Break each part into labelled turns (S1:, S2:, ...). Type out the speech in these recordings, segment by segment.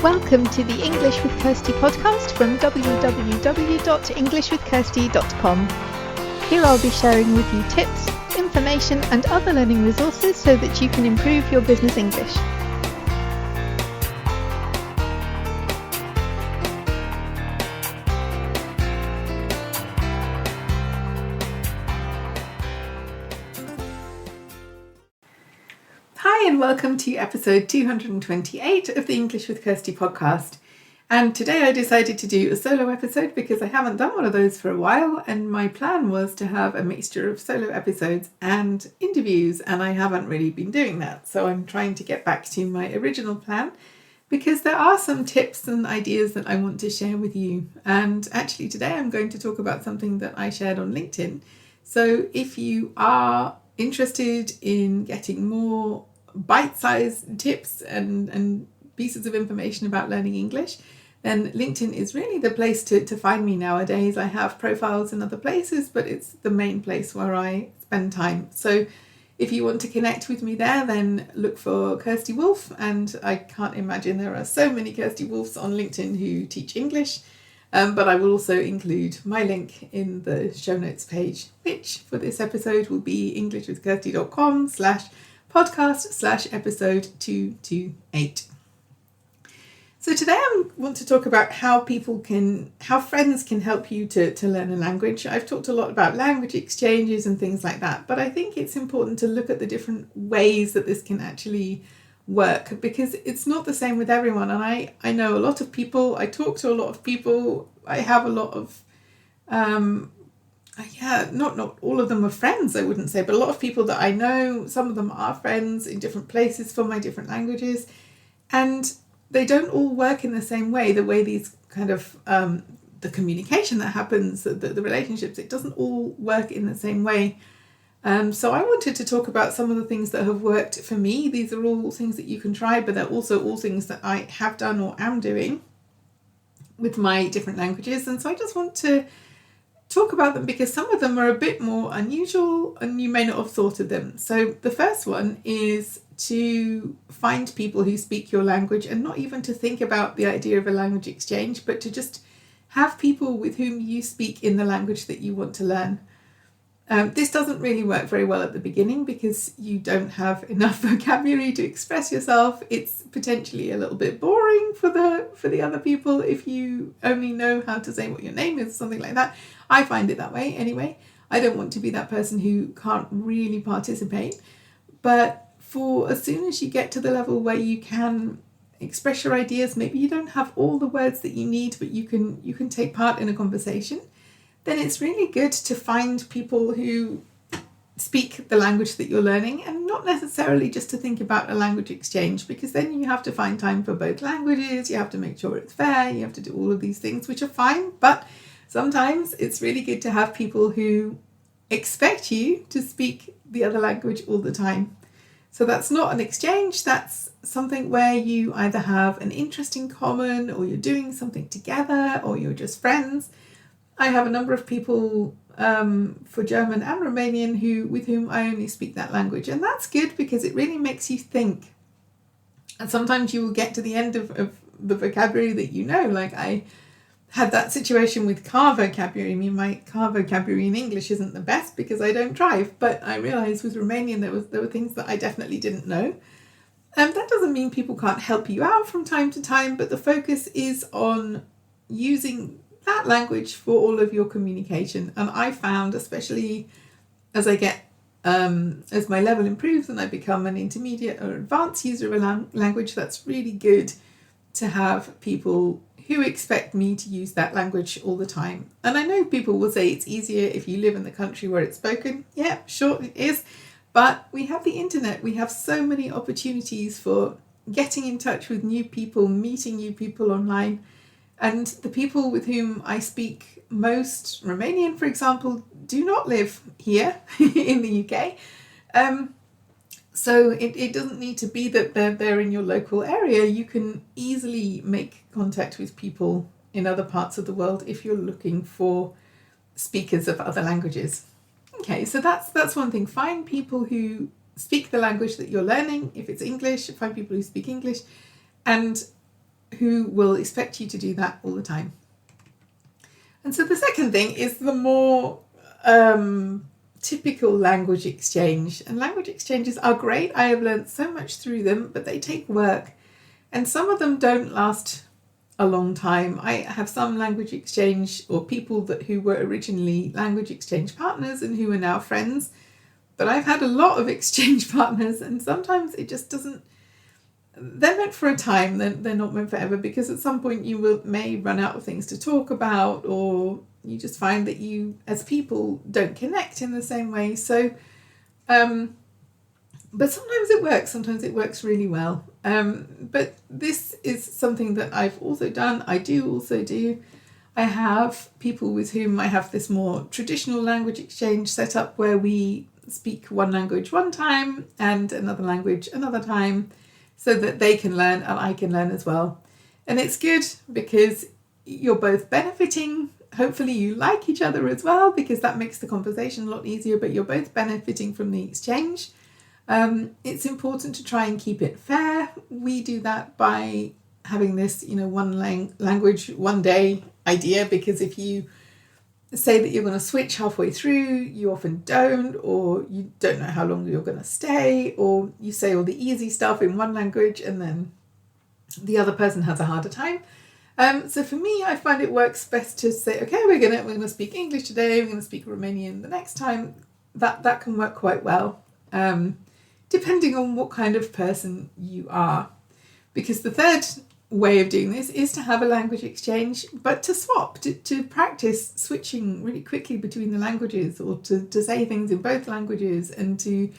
S1: Welcome to the English with Kirsty podcast from www.englishwithkirsty.com. Here I'll be sharing with you tips, information and other learning resources so that you can improve your business English. Hi and welcome to episode 228 of the English with Kirsty podcast. And today I decided to do a solo episode because I haven't done one of those for a while, and my plan was to have a mixture of solo episodes and interviews, and I haven't really been doing that. So I'm trying to get back to my original plan because there are some tips and ideas that I want to share with you. And actually today I'm going to talk about something that I shared on LinkedIn. So if you are interested in getting more bite-sized tips and pieces of information about learning English, then LinkedIn is really the place to find me nowadays. I have profiles in other places, but it's the main place where I spend time. So if you want to connect with me there, then look for Kirsty Wolf, and I can't imagine there are so many Kirsty Wolfs on LinkedIn who teach English, but I will also include my link in the show notes page, which for this episode will be englishwithkirsty.com/podcast/episode 228. So today I want to talk about how friends can help you to learn a language. I've talked a lot about language exchanges and things like that, but I think it's important to look at the different ways that this can actually work, because it's not the same with everyone. And I know a lot of people, I talk to a lot of people, I have a lot of not all of them are friends, I wouldn't say, but a lot of people that I know, some of them are friends in different places for my different languages, and they don't all work in the same way. The way these kind of the communication that happens, the relationships, it doesn't all work in the same way. So I wanted to talk about some of the things that have worked for me. These are all things that you can try, but they're also all things that I have done or am doing with my different languages. And so I just want to talk about them because some of them are a bit more unusual and you may not have thought of them. So the first one is to find people who speak your language, and not even to think about the idea of a language exchange, but to just have people with whom you speak in the language that you want to learn. This doesn't really work very well at the beginning because you don't have enough vocabulary to express yourself. It's potentially a little bit boring for the other people if you only know how to say what your name is, something like that. I find it that way anyway. I don't want to be that person who can't really participate. But for as soon as you get to the level where you can express your ideas, maybe you don't have all the words that you need, but you can take part in a conversation, then it's really good to find people who speak the language that you're learning, and not necessarily just to think about a language exchange, because then you have to find time for both languages, you have to make sure it's fair, you have to do all of these things, which are fine, but sometimes it's really good to have people who expect you to speak the other language all the time. So that's not an exchange, that's something where you either have an interest in common, or you're doing something together, or you're just friends. I have a number of people for German and Romanian with whom I only speak that language, and that's good because it really makes you think. And sometimes you will get to the end of the vocabulary that you know. Like I had that situation with car vocabulary. I mean, my car vocabulary in English isn't the best because I don't drive, but I realised with Romanian there were things that I definitely didn't know. That doesn't mean people can't help you out from time to time, but the focus is on using that language for all of your communication. And I found, especially as I get as my level improves and I become an intermediate or advanced user of a language, that's really good to have people who expect me to use that language all the time. And I know people will say it's easier if you live in the country where it's spoken. Yeah, sure it is. But we have the internet. We have so many opportunities for getting in touch with new people, meeting new people online. And the people with whom I speak most, Romanian, for example, do not live here in the UK. So it doesn't need to be that they're in your local area. You can easily make contact with people in other parts of the world if you're looking for speakers of other languages. Okay, so that's one thing. Find people who speak the language that you're learning. If it's English, find people who speak English, and who will expect you to do that all the time. And so the second thing is the more typical language exchange. And language exchanges are great. I have learned so much through them, but they take work. And some of them don't last a long time. I have some language exchange or people who were originally language exchange partners and who are now friends. But I've had a lot of exchange partners, and sometimes it just doesn't. They're meant for a time, they're not meant forever, because at some point you may run out of things to talk about, or you just find that you as people don't connect in the same way. So but sometimes it works really well. But this is something that I've also done. I have people with whom I have this more traditional language exchange set up, where we speak one language one time and another language another time, so that they can learn and I can learn as well. And it's good because you're both benefiting. Hopefully you like each other as well, because that makes the conversation a lot easier, but you're both benefiting from the exchange. It's important to try and keep it fair. We do that by having this, one language, one day idea, because if you say that you're going to switch halfway through, you often don't, or you don't know how long you're going to stay, or you say all the easy stuff in one language and then the other person has a harder time. So for me, I find it works best to say, okay, we're going to speak English today, we're going to speak Romanian the next time. That can work quite well, depending on what kind of person you are. Because the third way of doing this is to have a language exchange, but to swap, to practice switching really quickly between the languages, or to say things in both languages, and to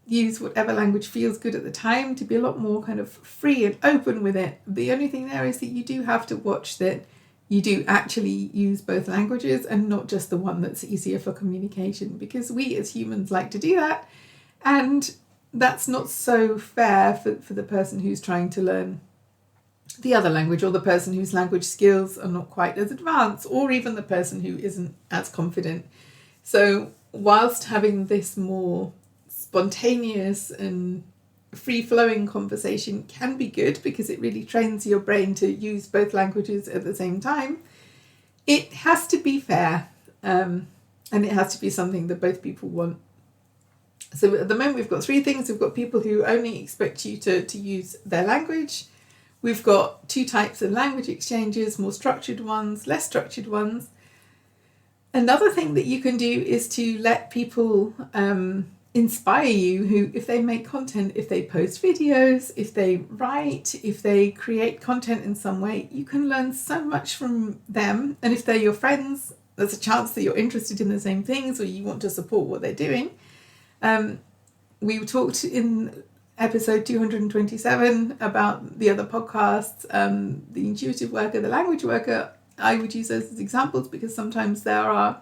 S1: use whatever language feels good at the time, to be a lot more kind of free and open with it. The only thing there is that you do have to watch that you do actually use both languages and not just the one that's easier for communication, because we as humans like to do that, and that's not so fair for the person who's trying to learn the other language, or the person whose language skills are not quite as advanced, or even the person who isn't as confident. So whilst having this more spontaneous and free-flowing conversation can be good, because it really trains your brain to use both languages at the same time, it has to be fair, and it has to be something that both people want. So at the moment we've got three things. We've got people who only expect you to use their language. We've got two types of language exchanges, more structured ones, less structured ones. Another thing that you can do is to let people inspire you, who, if they make content, if they post videos, if they write, if they create content in some way, you can learn so much from them. And if they're your friends, there's a chance that you're interested in the same things, or you want to support what they're doing. We talked in episode 227 about the other podcasts, the intuitive worker, the language worker. I would use those as examples, because sometimes there are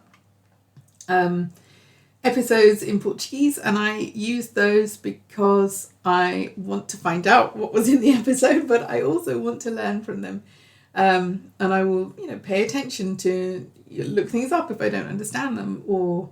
S1: episodes in Portuguese, and I use those because I want to find out what was in the episode, but I also want to learn from them. And I will, pay attention to look things up if I don't understand them, or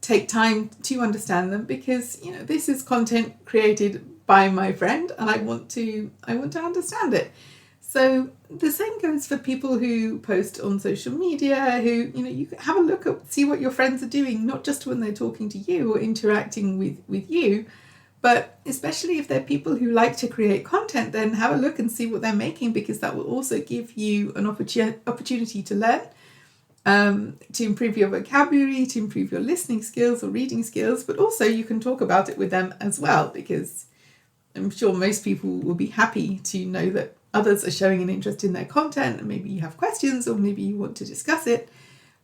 S1: take time to understand them, because this is content created by my friend, and I want to understand it. So the same goes for people who post on social media, who you have a look at, see what your friends are doing, not just when they're talking to you or interacting with you, but especially if they're people who like to create content, then have a look and see what they're making, because that will also give you an opportunity to learn, to improve your vocabulary, to improve your listening skills or reading skills, but also you can talk about it with them as well, because I'm sure most people will be happy to know that others are showing an interest in their content, and maybe you have questions, or maybe you want to discuss it.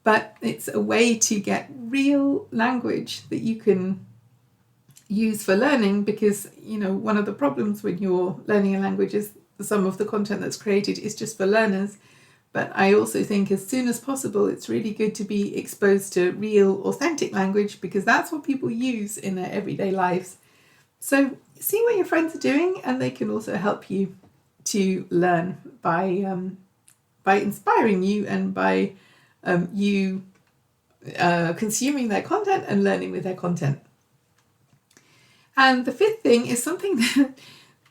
S1: But it's a way to get real language that you can use for learning, because one of the problems when you're learning a language is some of the content that's created is just for learners. But I also think as soon as possible, it's really good to be exposed to real, authentic language, because that's what people use in their everyday lives. So see what your friends are doing, and they can also help you to learn by inspiring you, and by you consuming their content and learning with their content. And the fifth thing is something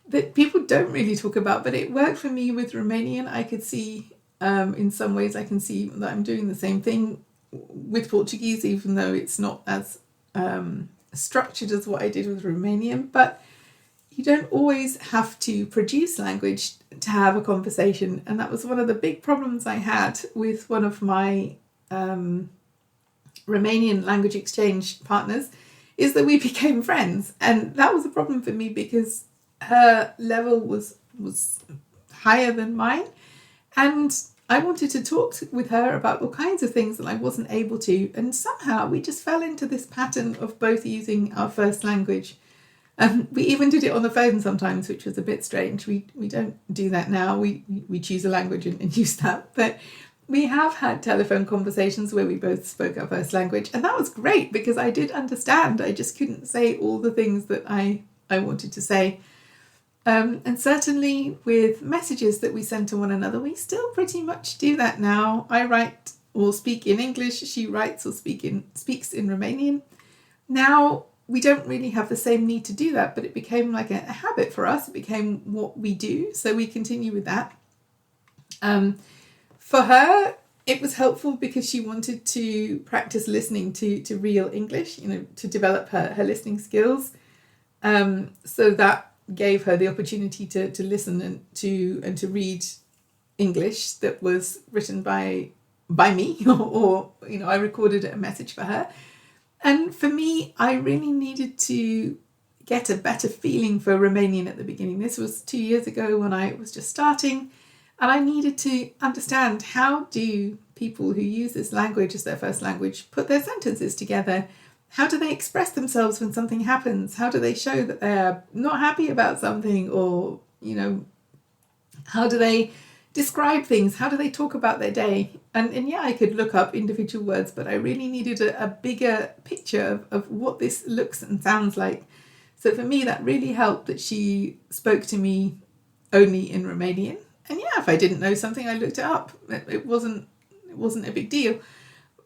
S1: that people don't really talk about, but it worked for me with Romanian. I could see, in some ways, I can see that I'm doing the same thing with Portuguese, even though it's not as structured as what I did with Romanian. But you don't always have to produce language to have a conversation. And that was one of the big problems I had with one of my Romanian language exchange partners, is that we became friends. And that was a problem for me because her level was higher than mine. And I wanted to talk with her about all kinds of things that I wasn't able to. And somehow we just fell into this pattern of both using our first language. We even did it on the phone sometimes, which was a bit strange. We don't do that now. We choose a language and use that. But we have had telephone conversations where we both spoke our first language. And that was great because I did understand. I just couldn't say all the things that I wanted to say. And certainly with messages that we send to one another, we still pretty much do that now. I write or speak in English. She writes or speaks in Romanian. Now, we don't really have the same need to do that, but it became like a habit for us. It became what we do, so we continue with that. For her, it was helpful because she wanted to practice listening to real English, to develop her listening skills. So that gave her the opportunity to listen and to read English that was written by me, or I recorded a message for her. And for me, I really needed to get a better feeling for Romanian at the beginning. This was 2 years ago when I was just starting, and I needed to understand, how do people who use this language as their first language put their sentences together? How do they express themselves when something happens? How do they show that they're not happy about something? Or, how do they describe things? How do they talk about their day? And yeah, I could look up individual words, but I really needed a bigger picture of what this looks and sounds like. So for me, that really helped that she spoke to me only in Romanian. And yeah, if I didn't know something, I looked it up. It wasn't a big deal.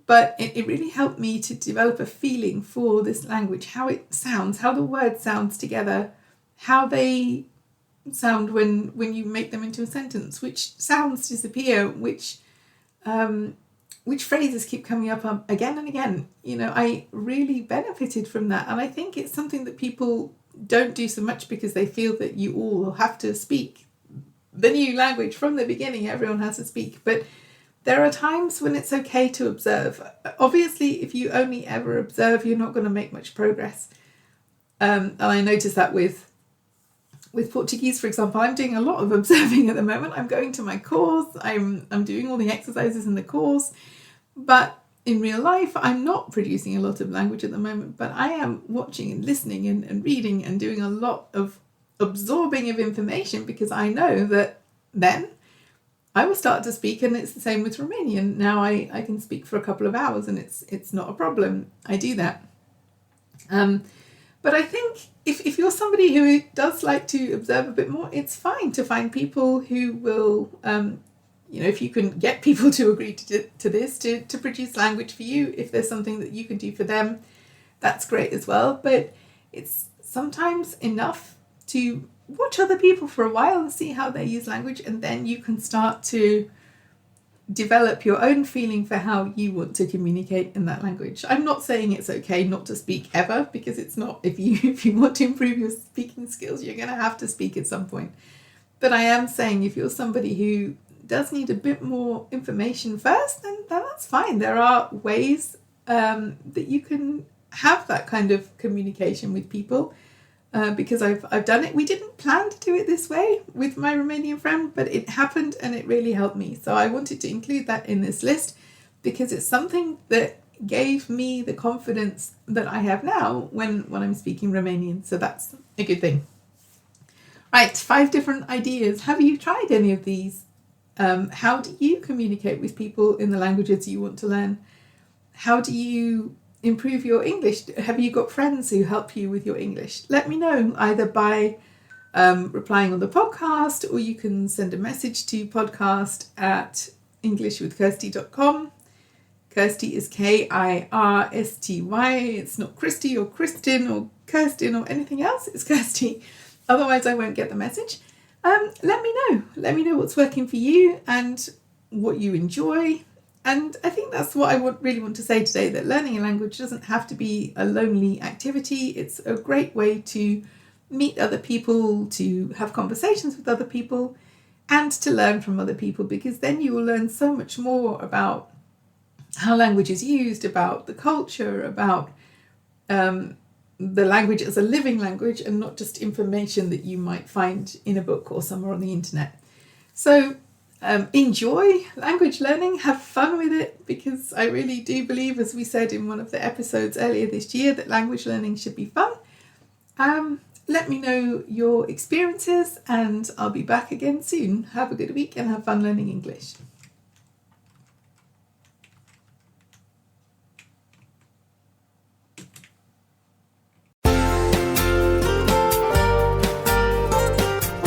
S1: But it really helped me to develop a feeling for this language, how it sounds, how the word sounds together, how they sound when you make them into a sentence, which sounds disappear, which phrases keep coming up again and again. I really benefited from that. And I think it's something that people don't do so much because they feel that you all have to speak the new language from the beginning. Everyone has to speak. But there are times when it's okay to observe. Obviously, if you only ever observe, you're not going to make much progress. And I noticed that with Portuguese, for example, I'm doing a lot of observing at the moment. I'm going to my course. I'm doing all the exercises in the course. But in real life, I'm not producing a lot of language at the moment. But I am watching and listening and reading and doing a lot of absorbing of information, because I know that then I will start to speak. And it's the same with Romanian. Now I can speak for a couple of hours and it's not a problem. I do that. But I think if you're somebody who does like to observe a bit more, it's fine to find people who will, if you can get people to agree to this, to produce language for you, if there's something that you can do for them, that's great as well. But it's sometimes enough to watch other people for a while and see how they use language, and then you can start to develop your own feeling for how you want to communicate in that language. I'm not saying it's okay not to speak ever, because it's not. If you want to improve your speaking skills, you're going to have to speak at some point. But I am saying, if you're somebody who does need a bit more information first, then that's fine. There are ways that you can have that kind of communication with people. Because I've done it. We didn't plan to do it this way with my Romanian friend, but it happened and it really helped me. So I wanted to include that in this list because it's something that gave me the confidence that I have now when I'm speaking Romanian. So that's a good thing. Right, 5 different ideas. Have you tried any of these? How do you communicate with people in the languages you want to learn? How do you improve your English? Have you got friends who help you with your English? Let me know either by replying on the podcast, or you can send a message to podcast@englishwithkirsty.com. Kirsty is Kirsty. It's not Christy or Kristen or Kirsten or anything else. It's Kirsty. Otherwise, I won't get the message. Let me know. Let me know what's working for you and what you enjoy. And I think that's what I really want to say today, that learning a language doesn't have to be a lonely activity. It's a great way to meet other people, to have conversations with other people, and to learn from other people, because then you will learn so much more about how language is used, about the culture, about the language as a living language and not just information that you might find in a book or somewhere on the internet. So enjoy language learning, have fun with it, because I really do believe, as we said in one of the episodes earlier this year, that language learning should be fun. Let me know your experiences and I'll be back again soon. Have a good week and have fun learning English.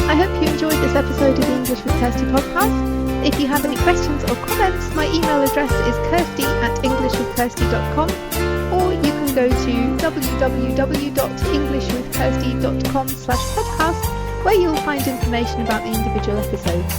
S2: I hope you enjoyed this episode of the English with Kirsty podcast. If you have any questions or comments, my email address is kirsty@englishwithkirsty.com, or you can go to www.englishwithkirsty.com/podcast, where you'll find information about the individual episodes.